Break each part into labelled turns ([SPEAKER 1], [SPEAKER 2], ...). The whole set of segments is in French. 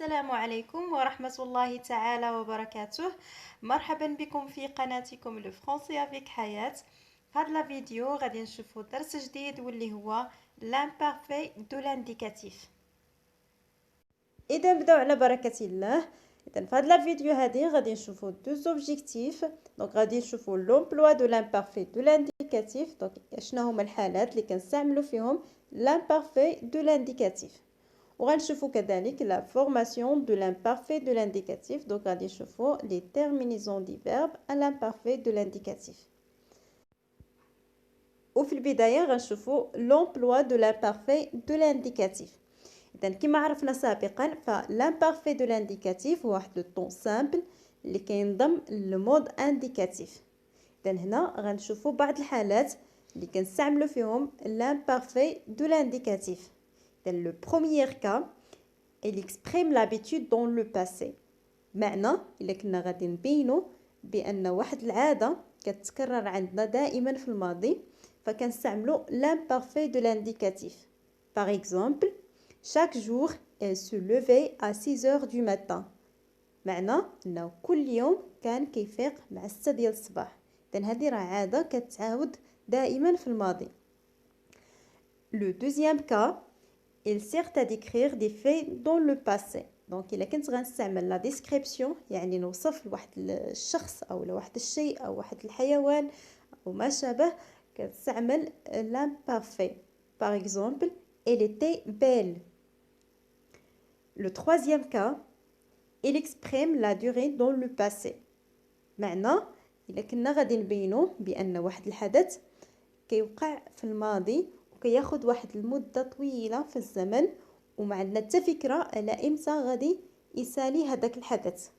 [SPEAKER 1] السلام عليكم ورحمة الله تعالى وبركاته. مرحبا بكم في قناتكم لو فرونسي افيك حياة. في هذا الفيديو غادي نشوفوا درس جديد واللي هو l'imparfait de l'indicatif. اذا نبداو على بركة الله. اذا في هذا الفيديو هذه غادي نشوفوا دو زوبجيكتيف. دونك غادي نشوفوا لومبلوا دو l'imparfait de l'indicatif. دونك شنو هما الحالات اللي كنستعملوا فيهم l'imparfait de l'indicatif. وغنشوفوا كذلك la formation de l'imparfait de l'indicatif. donc غادي نشوفوا les terminaisons du verbe à l'imparfait de l'indicatif. وفي البداية غنشوفوا l'emploi de l'imparfait de l'indicatif. إذا كما عرفنا سابقا l'imparfait de l'indicatif هو واحد le temps simple اللي كينضم للمود indicatif. إذا هنا غنشوفوا بعض الحالات اللي كنستعملوا فيهم l'imparfait de l'indicatif. Dans le premier cas, il exprime l'habitude dans le passé. معنى إلا كنا غادي نبينو بأن واحد العادة كتكرر عندنا دائما في الماضي فكنستعملو l'imparfait de l'indicatif. Par exemple, chaque jour, elle se levait à 6 heures du matin. معنى أنه كل يوم كان كيفيق مع 6 ديال الصباح. إذن هذه راه عادة كتعاود دائما في الماضي. Le deuxième cas, il sert à décrire des faits dans le passé. donc إلا كنت غنستعمل لا ديسكريبسيون يعني نوصف لواحد الشخص او لواحد الشيء او واحد الحيوان او ما شابه كنستعمل l'imparfait. par exemple, elle était belle. Le troisième cas, il exprime la durée dans le passé. معنى إلا كنا غادي نبينو بأن واحد الحدث كيوقع في الماضي كياخد واحد المدة طويلة في الزمن وما عندنا حتى فكرة على امتى غادي يسالي هذاك الحدث.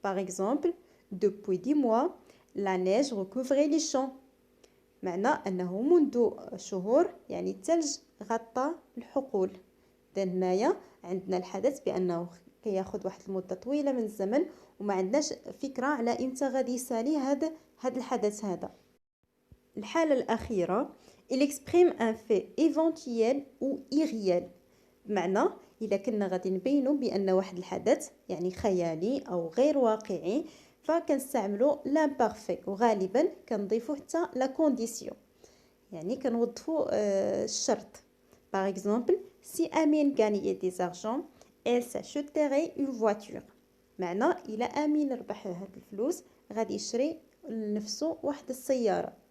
[SPEAKER 1] par exemple, depuis 10 mois la neige recouvrait les champs. معنى أنه منذ شهور يعني الثلج غطى الحقول. إذن هنايا عندنا الحدث بأنه كياخد واحد المدة طويلة من الزمن وما عندناش فكرة على امتى غادي يسالي هذا الحدث هذا. الحالة الأخيرة il exprime un fait éventuel ou irréel. بمعنى إلا كنا غادي نبينو بأن واحد الحدث يعني خيالي أو غير واقعي فكنستعملو l'imparfait وغالبا كنضيفو حتى la condition يعني كنوظفو الشرط. par exemple, si Amine gagnait des argent elle s'achèterait une voiture. معنى إلا أمين ربح هاد الفلوس غادي يشري لنفسه واحد السيارة.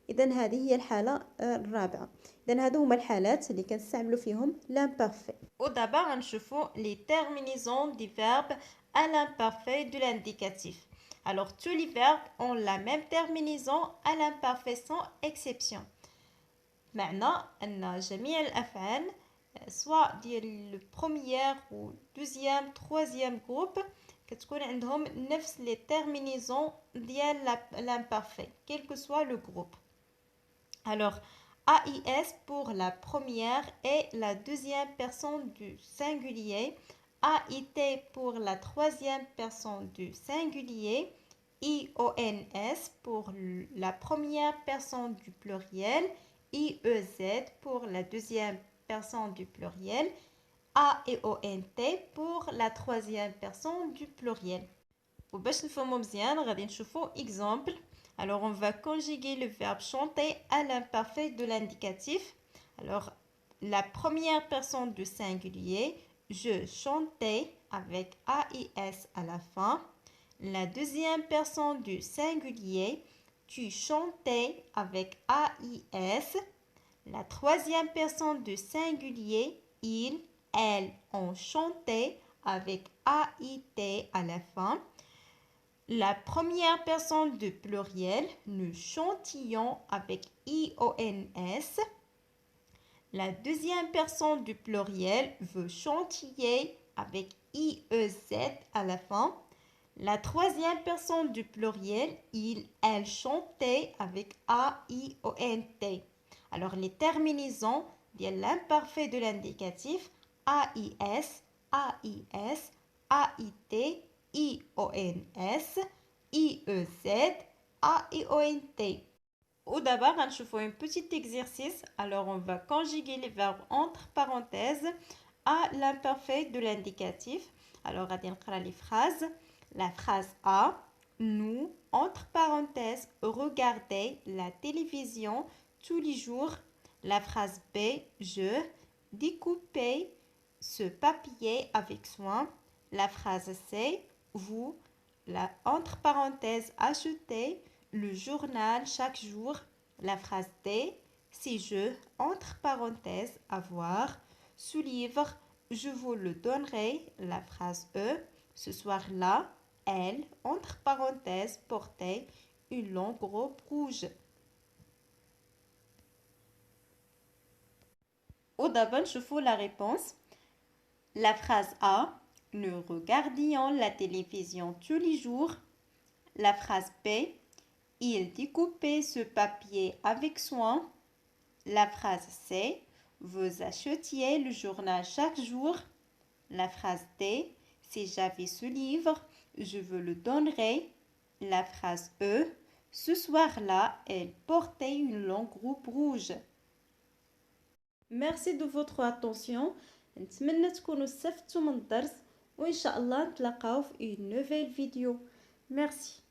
[SPEAKER 1] إذن هذه هي الحالة الرابعة. إذن هادو هما الحالات اللي كنستعملو فيهم l'imparfait. ودابا غنشوفو les terminaisons du verbe à l'imparfait de l'indicatif. alors tous les verbes ont la même terminaison à l'imparfait sans exception. معنى أن جميع الأفعال سواء ديال le premier ou deuxième troisième groupe كتكون عندهم نفس les terminaisons ديال l'imparfait quel que soit le groupe. alors AIS pour la première et la deuxième personne du singulier, AIT pour la troisième personne du singulier, IONS pour la première personne du pluriel, IEZ pour la deuxième personne du pluriel, AEONT pour la troisième personne du pluriel. وباش نفهمو مزيان غادي نشوفو exemple. alors on va conjuguer le verbe chanter à l'imparfait de l'indicatif. alors la première personne du singulier, je chantais avec AIS à la fin. la deuxième personne du singulier, tu chantais avec AIS. la troisième personne du singulier, il, elle, on chantait avec AIT à la fin. la première personne du pluriel, nous chantions avec IONS. la deuxième personne du pluriel, vous chantiez avec IEZ à la fin. la troisième personne du pluriel, il, elle chantait avec AIONT. alors les terminaisons de l'imparfait de l'indicatif AIS, AIS, AIT, IONS, IEZ, AIONT. Ou d'abord, on va faire un petit exercice. Alors, on va conjuguer les verbes entre parenthèses à l'imparfait de l'indicatif. Alors, غادي نقرا les phrases. La phrase A, nous, entre parenthèses, regardez la télévision tous les jours. La phrase B, je, découpez ce papier avec soin. La phrase C, vous, entre parenthèses, achetez le journal chaque jour. La phrase D, si je, entre parenthèses, avoir, ce livre, je vous le donnerai. La phrase E, ce soir-là, elle, entre parenthèses, portait une longue robe rouge. ودابا نشوفوا la réponse. La phrase A, nous regardions la télévision tous les jours. La phrase B, il découpait ce papier avec soin. La phrase C, vous achetiez le journal chaque jour. La phrase D, si j'avais ce livre, je vous le donnerai. La phrase E, ce soir-là, elle portait une longue robe rouge. Merci de votre attention. نتمنى تكونوا استفدتوا من الدرس وإن شاء الله نتلاقاو في une nouvelle vidéo. Merci.